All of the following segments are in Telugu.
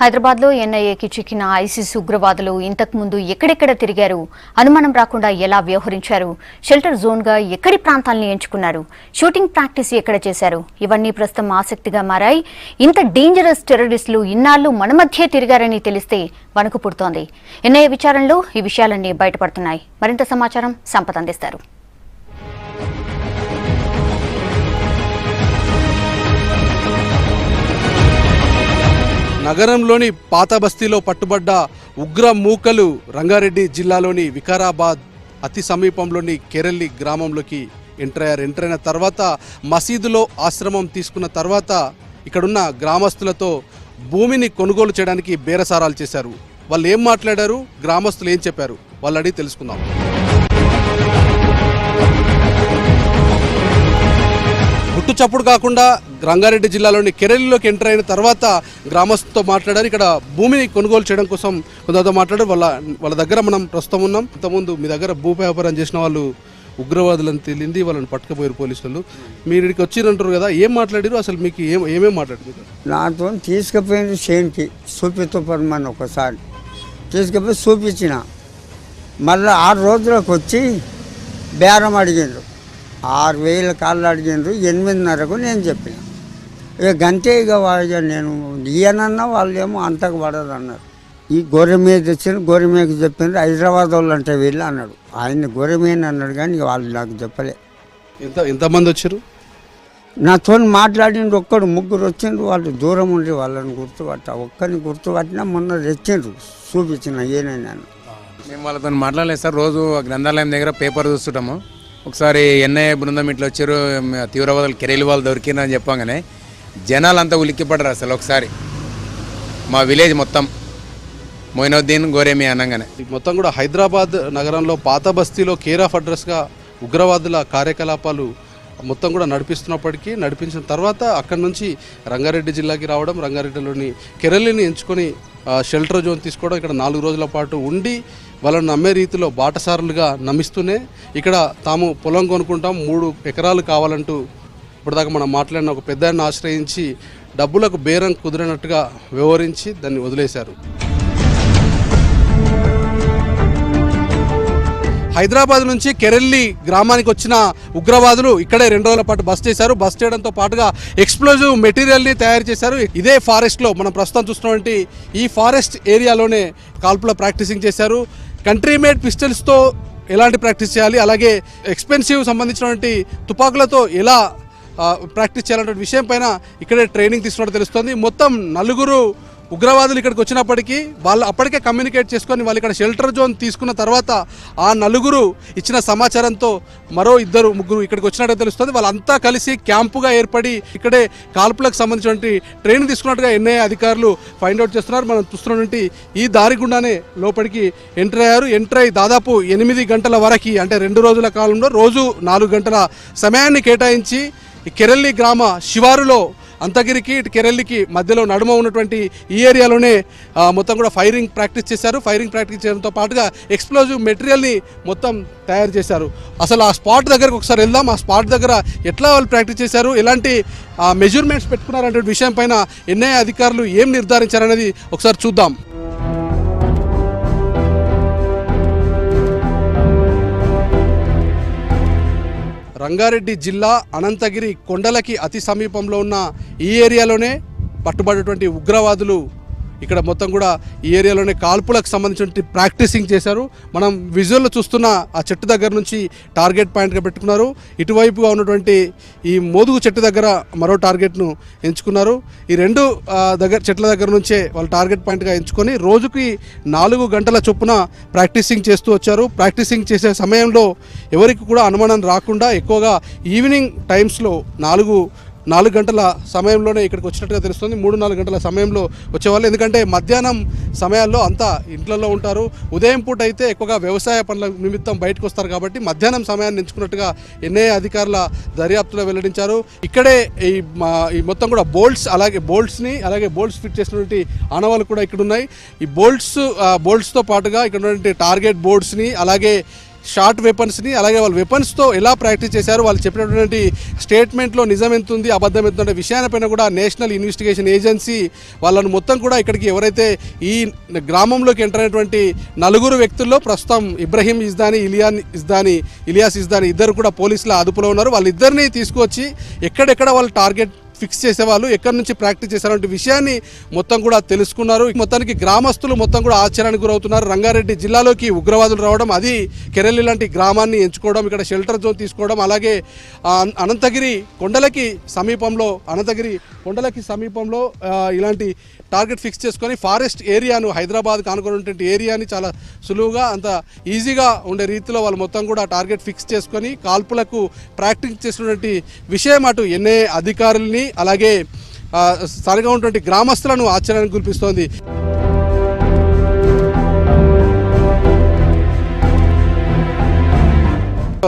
హైదరాబాద్లో ఎన్ఐఏకి చిక్కిన ఐసిస్ ఉగ్రవాదులు ఇంతకు ముందు ఎక్కడెక్కడ తిరిగారు, అనుమానం రాకుండా ఎలా వ్యవహరించారు, షెల్టర్ జోన్గా ఎక్కడి ప్రాంతాలను ఎంచుకున్నారు, షూటింగ్ ప్రాక్టీస్ ఎక్కడ చేశారు, ఇవన్నీ ప్రస్తుతం ఆసక్తిగా మారాయి. ఇంత డేంజరస్ టెర్రరిస్టులు ఇన్నాళ్లు మన మధ్య తిరిగారని తెలిస్తే వణుకు పుడుతోంది. ఎన్ఐఏ విచారణలో ఈ విషయాలన్నీ బయటపడుతున్నాయి. మరింత సమాచారం సంపద అందిస్తారు. నగరంలోని పాత బస్తీలో పట్టుబడ్డ ఉగ్ర మూకలు రంగారెడ్డి జిల్లాలోని వికారాబాద్ అతి సమీపంలోని కెరల్లి గ్రామంలోకి ఎంటర్ అయిన తర్వాత మసీదులో ఆశ్రమం తీసుకున్న తర్వాత ఇక్కడున్న గ్రామస్తులతో భూమిని కొనుగోలు చేయడానికి బేరసారాలు చేశారు. వాళ్ళు ఏం మాట్లాడారు, గ్రామస్తులు ఏం చెప్పారు, వాళ్ళు అడిగి తెలుసుకుందాం. గుట్టు చప్పుడు కాకుండా రంగారెడ్డి జిల్లాలోని కెరళిలోకి ఎంటర్ అయిన తర్వాత గ్రామస్తులతో మాట్లాడారు. ఇక్కడ భూమిని కొనుగోలు చేయడం కోసం కొంతమంది మాట్లాడారు. వాళ్ళ దగ్గర మనం ప్రస్తుతం ఉన్నాం. ఇంతకుముందు మీ దగ్గర భూ వ్యాపారం చేసిన వాళ్ళు ఉగ్రవాదులని తెలియంది, వాళ్ళని పట్టుకుపోయారు పోలీసులు. మీరు ఇక్కడికి వచ్చిరంటారు కదా, ఏం మాట్లాడారు, అసలు మీకు ఏమేమి మాట్లాడారు? నాతో తీసుకుపోయింది చేనికి చూపిస్తామని ఒకసారి తీసుకుపోయి చూపించిన, మళ్ళీ 6 రోజులకు వచ్చి బేరం అడిగిండ్రు. 6,000 కాళ్ళు అడిగిండ్రు. 8,500కు నేను చెప్పిన. ఇక గంటే ఇక నేను ఇయ్యనన్నా వాళ్ళు ఏమో అంతకు పడదు అన్నారు. ఈ గొర్రె మీద తెచ్చిన గొర్రె మీద చెప్పిండ్రు. హైదరాబాద్ వాళ్ళు అంటే వీళ్ళు అన్నాడు. ఆయన గొర్రె మీద అన్నాడు కానీ వాళ్ళు నాకు చెప్పలే. ఎంతమంది వచ్చారు? నాతో మాట్లాడిండ్రు. ఒక్కడు 3 వచ్చిండ్రు. వాళ్ళు దూరం ఉండి వాళ్ళని ఒక్కరిని గుర్తుపట్టినా మొన్న తెచ్చిండ్రు, చూపించిన ఏనైనా. మేము వాళ్ళతో మాట్లాడలేదు సార్. రోజు గ్రంథాలయం దగ్గర పేపర్ చూస్తుంటాము. ఒకసారి ఎన్ఐఏ బృందం ఇట్లా వచ్చారు, తీవ్రవాదులు కెరీలు వాళ్ళు దొరికిందని చెప్పగానే జనాలు అంతా ఉలిక్కిపడ్డారు. అసలు ఒకసారి మా విలేజ్ మొత్తం మొయినుద్దీన్ గోరేమి అనగానే మొత్తం కూడా హైదరాబాద్ నగరంలో పాత బస్తీలో కేర్ ఆఫ్ అడ్రస్గా ఉగ్రవాదుల కార్యకలాపాలు మొత్తం కూడా నడిపించిన తర్వాత అక్కడి నుంచి రంగారెడ్డి జిల్లాకి రావడం, రంగారెడ్డిలోని కెరళిని ఎంచుకొని షెల్టర్ జోన్ తీసుకోవడం, ఇక్కడ 4 రోజుల పాటు ఉండి వాళ్ళని నమ్మే రీతిలో బాటసారులుగా నమ్మిస్తూనే ఇక్కడ తాము పొలం కొనుక్కుంటాం, 3 ఎకరాలు కావాలంటూ ఇప్పటిదాకా మనం మాట్లాడిన ఒక పెద్దాన్ని ఆశ్రయించి డబ్బులకు బేరం కుదిరినట్టుగా వ్యవహరించి దాన్ని వదిలేశారు. హైదరాబాద్ నుంచి కెరల్లి గ్రామానికి వచ్చిన ఉగ్రవాదులు ఇక్కడే 2 రోజుల పాటు బస్ చేశారు. బస్ చేయడంతో పాటుగా ఎక్స్ప్లోజివ్ మెటీరియల్ని తయారు చేశారు. ఇదే ఫారెస్ట్లో మనం ప్రస్తుతం చూస్తున్నటువంటి ఈ ఫారెస్ట్ ఏరియాలోనే కాల్పుల ప్రాక్టీసింగ్ చేశారు. కంట్రీ మేడ్ పిస్టల్స్తో ఎలాంటి ప్రాక్టీస్ చేయాలి, అలాగే ఎక్స్పెన్సివ్ సంబంధించినటువంటి తుపాకులతో ఎలా ప్రాక్టీస్ చేయాలనే విషయం పైన ఇక్కడే ట్రైనింగ్ తీసుకున్నట్టు తెలుస్తుంది. మొత్తం 4 ఉగ్రవాదులు ఇక్కడికి వచ్చినప్పటికీ వాళ్ళు అప్పటికే కమ్యూనికేట్ చేసుకొని వాళ్ళు ఇక్కడ షెల్టర్ జోన్ తీసుకున్న తర్వాత ఆ 4 ఇచ్చిన సమాచారంతో మరో 2-3 ఇక్కడికి వచ్చినట్టు తెలుస్తుంది. వాళ్ళంతా కలిసి క్యాంపుగా ఏర్పడి ఇక్కడే కాల్పులకు సంబంధించినటువంటి ట్రైనింగ్ తీసుకున్నట్టుగా ఎన్ఐఏ అధికారులు ఫైండ్ అవుట్ చేస్తున్నారు. మనం చూస్తున్నటువంటి ఈ దారి గుండానే లోపలికి ఎంటర్ అయ్యి దాదాపు 8 గంటల వరకు, అంటే 2 రోజుల కాలంలో రోజు 4 గంటల సమయాన్ని కేటాయించి ఈ కెరల్లి గ్రామ శివారులో అంతగిరికి ఇటు కెరల్లికి మధ్యలో నడుమ ఉన్నటువంటి ఈ ఏరియాలోనే మొత్తం కూడా ఫైరింగ్ ప్రాక్టీస్ చేశారు. ఫైరింగ్ ప్రాక్టీస్ చేయడంతో పాటుగా ఎక్స్ప్లోజివ్ మెటీరియల్ని మొత్తం తయారు చేశారు. అసలు ఆ స్పాట్ దగ్గరకు ఒకసారి వెళ్దాం. ఆ స్పాట్ దగ్గర ఎట్లా వాళ్ళు ప్రాక్టీస్ చేశారు, ఎలాంటి మెజర్మెంట్స్ పెట్టుకున్నారనే విషయం పైన ఎన్ఐఏ అధికారులు ఏం నిర్ధారించారనేది ఒకసారి చూద్దాం. రంగారెడ్డి జిల్లా అనంతగిరి కొండలకి అతి సమీపంలో ఉన్న ఈ ఏరియాలోనే పట్టుబడేటువంటి ఉగ్రవాదులు ఇక్కడ మొత్తం కూడా ఈ ఏరియాలోనే కాల్పులకు సంబంధించిన ప్రాక్టీసింగ్ చేశారు. మనం విజువల్లో చూస్తున్న ఆ చెట్టు దగ్గర నుంచి టార్గెట్ పాయింట్గా పెట్టుకున్నారు. ఇటువైపుగా ఉన్నటువంటి ఈ మోదుగు చెట్టు దగ్గర మరో టార్గెట్ను ఎంచుకున్నారు. ఈ 2 చెట్ల దగ్గర నుంచే వాళ్ళు టార్గెట్ పాయింట్గా ఎంచుకొని రోజుకి 4 గంటల చొప్పున ప్రాక్టీసింగ్ చేస్తూ వచ్చారు. ప్రాక్టీసింగ్ చేసే సమయంలో ఎవరికి కూడా అనుమానం రాకుండా ఎక్కువగా ఈవినింగ్ టైమ్స్లో 4 గంటల సమయంలోనే ఇక్కడికి వచ్చినట్టుగా తెలుస్తుంది. 3-4 గంటల సమయంలో వచ్చేవాళ్ళు. ఎందుకంటే మధ్యాహ్నం సమయాల్లో అంతా ఇంట్లలో ఉంటారు. ఉదయం పూట అయితే ఎక్కువగా వ్యవసాయ పనుల నిమిత్తం బయటకు వస్తారు కాబట్టి మధ్యాహ్నం సమయాన్ని ఎంచుకున్నట్టుగా ఎన్ఐఏ అధికారుల దర్యాప్తులో వెల్లడించారు. ఇక్కడే ఈ మొత్తం కూడా బోల్ట్స్ ఫిట్ చేసినటువంటి ఆనవాళ్ళు కూడా ఇక్కడ ఉన్నాయి. ఈ బోల్ట్స్తో పాటుగా ఇక్కడ ఉన్నటువంటి టార్గెట్ బోర్డ్స్ని, అలాగే షార్ట్ వెపన్స్ని, అలాగే వాళ్ళు వెపన్స్తో ఎలా ప్రాక్టీస్ చేశారు, వాళ్ళు చెప్పినటువంటి స్టేట్మెంట్లో నిజం ఎంత ఉంది, అబద్ధం ఎంత ఉండే విషయాలపైన కూడా నేషనల్ ఇన్వెస్టిగేషన్ ఏజెన్సీ వాళ్ళను మొత్తం కూడా ఇక్కడికి ఎవరైతే ఈ గ్రామంలోకి ఎంటర్ అయినటువంటి 4 వ్యక్తుల్లో ప్రస్తుతం ఇబ్రహీం ఇజ్దాని, ఇలియాస్ ఇజ్దాని ఇద్దరు కూడా పోలీసుల అదుపులో ఉన్నారు. వాళ్ళిద్దరిని తీసుకువచ్చి ఎక్కడెక్కడ వాళ్ళు టార్గెట్ ఫిక్స్ చేసేవాళ్ళు, ఎక్కడి నుంచి ప్రాక్టీస్ చేశారంటే విషయాన్ని మొత్తం కూడా తెలుసుకున్నారు. మొత్తానికి గ్రామస్తులు మొత్తం కూడా ఆశ్చర్యానికి గురవుతున్నారు. రంగారెడ్డి జిల్లాలోకి ఉగ్రవాదులు రావడం, అది కెరెల్లి లాంటి గ్రామాన్ని ఎంచుకోవడం, ఇక్కడ షెల్టర్ జోన్ తీసుకోవడం, అలాగే అనంతగిరి కొండలకి సమీపంలో ఇలాంటి టార్గెట్ ఫిక్స్ చేసుకొని ఫారెస్ట్ ఏరియాను, హైదరాబాద్ కానుకున్నటువంటి ఏరియాని చాలా సులువుగా అంత ఈజీగా ఉండే రీతిలో వాళ్ళు మొత్తం కూడా టార్గెట్ ఫిక్స్ చేసుకొని కాల్పులకు ప్రాక్టీస్ చేసినటువంటి విషయం అటు ఎన్ఐ అధికారుల్ని అలాగే స్థానికంగా ఉన్నటువంటి గ్రామస్తులను ఆశ్చర్యానికి గురిపిస్తోంది.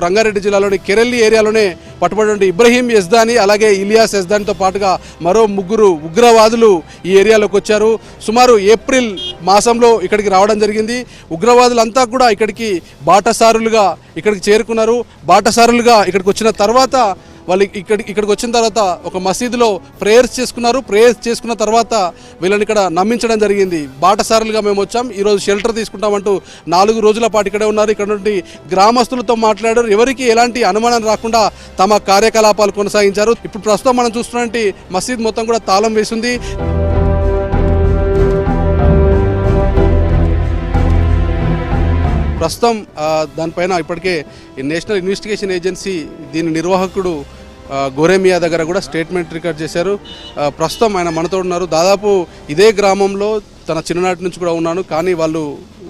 రంగారెడ్డి జిల్లాలోని కెరెల్లి ఏరియాలోనే పట్టుబడినటువంటి ఇబ్రహీం యజ్దాని అలాగే ఇలియాస్ యజ్దానితో పాటుగా మరో 3 ఉగ్రవాదులు ఈ ఏరియాలోకి వచ్చారు. సుమారు ఏప్రిల్ మాసంలో ఇక్కడికి రావడం జరిగింది. ఉగ్రవాదులంతా కూడా ఇక్కడికి బాటసారులుగా ఇక్కడికి చేరుకున్నారు. బాటసారులుగా ఇక్కడికి వచ్చిన తర్వాత వాళ్ళు ఇక్కడికి వచ్చిన తర్వాత ఒక మసీదులో ప్రేయర్స్ చేసుకున్నారు. ప్రేయర్స్ చేసుకున్న తర్వాత వీళ్ళని ఇక్కడ నమ్మించడం జరిగింది. బాటసారులుగా మేము వచ్చాం, ఈరోజు షెల్టర్ తీసుకుంటామంటూ 4 రోజుల పాటు ఇక్కడే ఉన్నారు. ఇక్కడ నుండి గ్రామస్తులతో మాట్లాడారు. ఎవరికి ఎలాంటి అనుమానం రాకుండా తమ కార్యకలాపాలు కొనసాగించారు. ఇప్పుడు ప్రస్తుతం మనం చూస్తున్నటువంటి మసీద్ మొత్తం కూడా తాళం వేసింది. ప్రస్తుతం దానిపైన ఇప్పటికే నేషనల్ ఇన్వెస్టిగేషన్ ఏజెన్సీ దీని నిర్వాహకుడు గోరేమియా దగ్గర కూడా స్టేట్మెంట్ రికార్డ్ చేశారు. ప్రస్తుతం ఆయన మనతో ఉన్నారు. దాదాపు ఇదే గ్రామంలో తన చిన్ననాటి నుంచి కూడా ఉన్నాను, కానీ వాళ్ళు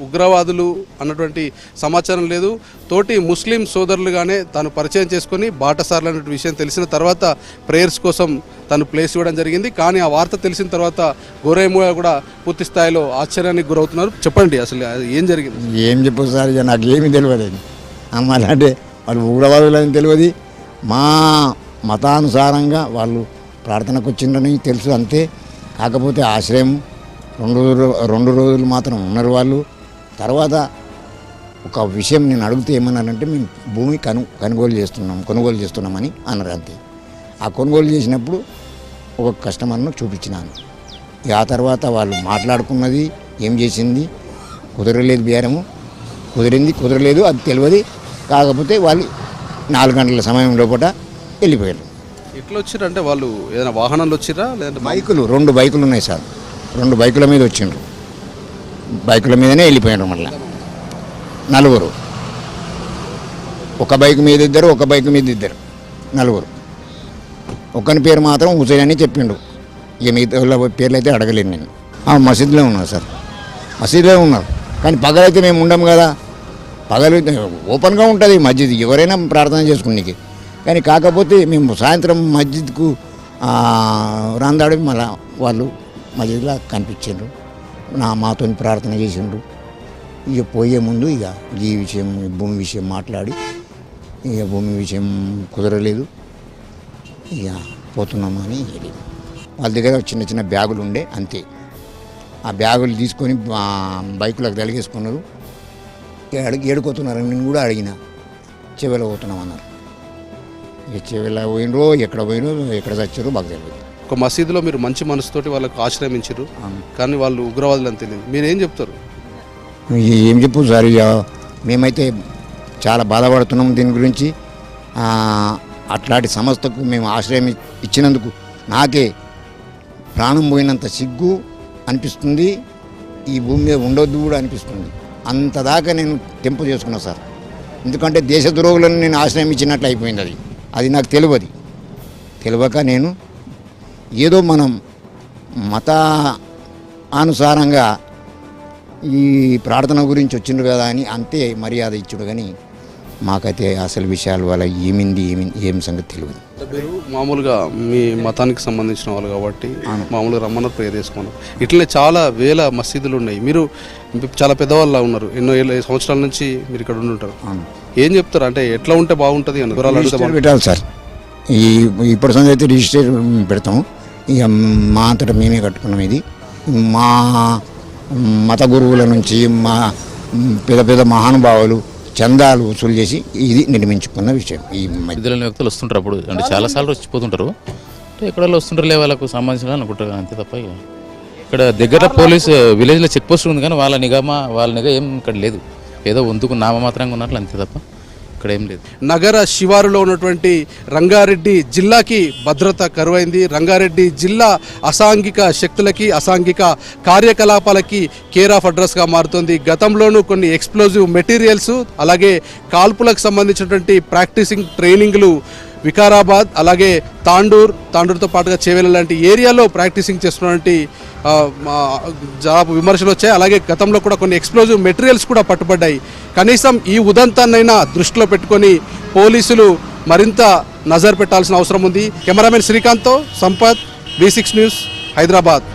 ఉగ్రవాదులు అన్నటువంటి సమాచారం లేదు. తోటి ముస్లిం సోదరులుగానే తాను పరిచయం చేసుకొని బాటసార్లు అనే విషయం తెలిసిన తర్వాత ప్రేయర్స్ కోసం తను ప్లేస్ ఇవ్వడం జరిగింది. కానీ ఆ వార్త తెలిసిన తర్వాత గోరేమియా కూడా పూర్తి స్థాయిలో ఆశ్చర్యానికి గురవుతున్నారు. చెప్పండి అసలు ఏం జరిగింది? ఏం చెప్పు సార్, ఇక నాకు ఏమీ తెలియదు. అమ్మాయి అంటే వాళ్ళు ఉగ్రవాదులు అని తెలియదు. మా మతానుసారంగా వాళ్ళు ప్రార్థనకు వచ్చిందని తెలుసు అంతే. కాకపోతే ఆశ్రయం 2 రోజులు మాత్రం ఉన్నారు వాళ్ళు. తర్వాత ఒక విషయం నేను అడిగితే ఏమన్నారంటే మేము భూమి కొనుగోలు చేస్తున్నామని అన్నారు అంతే. ఆ కొనుగోలు చేసినప్పుడు ఒక కస్టమర్ను చూపించినాను. ఆ తర్వాత వాళ్ళు మాట్లాడుకున్నది ఏం చేసింది కుదరలేదు, బేరము కుదరలేదు అది తెలియదు. కాకపోతే వాళ్ళు 4 గంటల సమయం లోపల వెళ్ళిపోయారు. ఎట్లా వచ్చారు అంటే వాళ్ళు ఏదైనా వాహనాలు వచ్చిరా లేదంటే బైకులు 2 బైకులు ఉన్నాయి సార్. 2 బైకుల మీద వచ్చిండ్రు. బైకుల మీదనే వెళ్ళిపోయారు. మళ్ళీ 4, ఒక బైక్ మీద 2, ఒక బైక్ మీద 2, 4. ఒకని పేరు మాత్రం హుసేన్ అని చెప్పిండు. ఇక మిగతా వాళ్ళ పేర్లు అయితే అడగలేను నేను. మసీదులో ఉన్నారు సార్, మసీదులో ఉన్నారు. కానీ పగలైతే మేము ఉండం కదా. పగలు ఓపెన్గా ఉంటుంది మస్జిద్, ఎవరైనా ప్రార్థన చేసుకునేకి. కానీ కాకపోతే మేము సాయంత్రం మస్జిద్కు రాందాడి మళ్ళీ వాళ్ళు మస్జిద్లో కనిపించిండ్రు. మాతో ప్రార్థన చేసిండ్రు. ఇక పోయే ముందు ఇక ఈ విషయం భూమి విషయం మాట్లాడి ఇక భూమి విషయం కుదరలేదు, ఇక పోతున్నామని వాళ్ళ దగ్గర చిన్న బ్యాగులు ఉండే అంతే. ఆ బ్యాగులు తీసుకొని బైకులకు తలిగేసుకున్నారు. ఏడుకోతున్నారని నేను కూడా అడిగిన. చెవెల పోతున్నామన్నారు. ఇక చెవెల పోయినరో ఎక్కడ చచ్చారో బాగా తెలియదు. ఒక మసీదులో మీరు మంచి మనసుతోటి వాళ్ళకు ఆశ్రయించారు, కానీ వాళ్ళు ఉగ్రవాదులు అని తెలియదు. మీరు ఏం చెప్తారు? ఏం చెప్పు సార్, ఇక మేమైతే చాలా బాధపడుతున్నాం దీని గురించి. అట్లాంటి సంస్థకు మేము ఆశ్రయం ఇచ్చినందుకు నాకే ప్రాణం పోయినంత సిగ్గు అనిపిస్తుంది. ఈ భూమి మీద ఉండొద్దు కూడా అనిపిస్తుంది. అంతదాకా నేను తెంపు చేసుకున్నా సార్. ఎందుకంటే దేశద్రోహులను నేను ఆశ్రయం ఇచ్చినట్లు అయిపోయింది. అది నాకు తెలియక నేను ఏదో మనం మత అనుసారంగా ఈ ప్రార్థన గురించి వచ్చిండ్రు కదా అని అంతే మర్యాద ఇచ్చుడు. కానీ మాకైతే అసలు విషయాల వల్ల ఏం సంగతి తెలియదు. మీరు మామూలుగా మీ మతానికి సంబంధించిన వాళ్ళు కాబట్టి మామూలుగా రమ్మన్న ప్రేయర్ చేసుకున్నారు. ఇట్లనే చాలా వేల మసీదులు ఉన్నాయి. మీరు చాలా పెద్దవాళ్ళ ఉన్నారు, ఎన్నో సంవత్సరాల నుంచి మీరు ఇక్కడ ఉండుంటారు. ఏం చెప్తారు అంటే ఎట్లా ఉంటే బాగుంటుంది అని పెట్టాలి సార్. ఇప్పుడు సంగతి అయితే రిజిస్టర్ పెడతాము. ఇక మా అంతటా మేమే కట్టుకున్నాం. ఇది మా మత గురువుల నుంచి మా పెద్ద మహానుభావులు చందాలు వసూలు చేసి ఇది నిర్మించుకున్న విషయం. ఈ మధ్య ఇద్దరు వ్యక్తులు వస్తుంటారు అప్పుడు, అంటే చాలాసార్లు వచ్చిపోతుంటారు. అంటే ఎక్కడో వస్తుంటారులే, వాళ్ళకు సంబంధించిన అనుకుంటారు అంతే తప్ప. ఇక్కడ దగ్గర పోలీస్ విలేజ్లో చెక్ పోస్ట్ ఉంది, కానీ వాళ్ళ నిఘా ఏం ఇక్కడ లేదు. ఏదో వంతుకు నామమాత్రంగా ఉన్నట్లు అంతే తప్ప ఇక్కడ ఏం లేదు. నగర శివారులో ఉన్నటువంటి రంగారెడ్డి జిల్లాకి భద్రత కరువైంది. రంగారెడ్డి జిల్లా అసాంఘిక శక్తులకి, అసాంఘిక కార్యకలాపాలకి కేర్ ఆఫ్ అడ్రస్గా మారుతుంది. గతంలోనూ కొన్ని ఎక్స్ప్లోజివ్ మెటీరియల్స్, అలాగే కాల్పులకు సంబంధించినటువంటి ప్రాక్టీసింగ్ ట్రైనింగ్లు వికారాబాద్, అలాగే తాండూరుతో పాటుగా చేవెళ్ళ లాంటి ఏరియాలో ప్రాక్టీసింగ్ చేస్తున్నటువంటి జాబ్ విమర్శలు వచ్చాయి. అలాగే గతంలో కూడా కొన్ని ఎక్స్ప్లోజివ్ మెటీరియల్స్ కూడా పట్టుబడ్డాయి. కనీసం ఈ ఉదంతాన్నైనా దృష్టిలో పెట్టుకొని పోలీసులు మరింత నజర్ పెట్టాల్సిన అవసరం ఉంది. కెమెరామెన్ శ్రీకాంత్తో సంపత్, V6 న్యూస్, హైదరాబాద్.